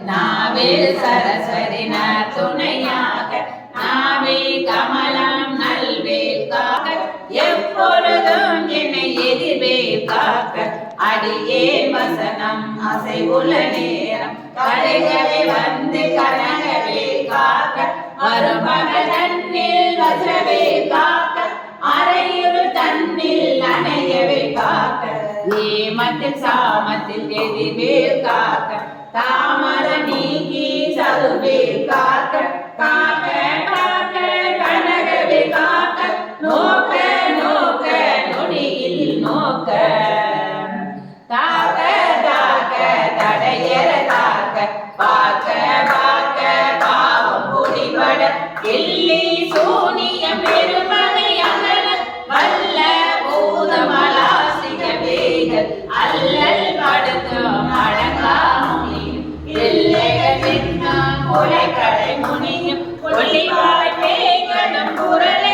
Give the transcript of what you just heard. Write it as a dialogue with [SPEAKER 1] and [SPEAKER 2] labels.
[SPEAKER 1] நாவில் சரஸ்வதி துணையாக நாவே கமலம் நல்வேல் காக்க எப்பொழுதும் என்னை எதிர்வேல் காக்க அடியே வசனம் அசைவுள்ள நேரம் கடைகளை வந்து கனகவே காக்க மறுமகள் தன்னில் வசவே காக்க அறையுள் தன்னில் அணையவே காக்க ஏமத்தில் சாமத்தில் எதிர்வேல் காக்க தாமர நீக்கி சதுவேல் காக்க காக்க காக்க கனகவே காக்க நோக்க நோக்க நொடியில் நோக்க தாக்க தாக்க தடையற தாக்க பார்க்க பார்க்க பாவம் பொடிபட எல்லி சூனியம் பெருமனை அகல வல்ல பூதமலாசிக வேகல் அல்லல் படுத்தும் அடங்காமுனியும் எல்லைகள் பின்னா கொலை கடை முனியும் ஒளிவாய் பேய்களும் குரல்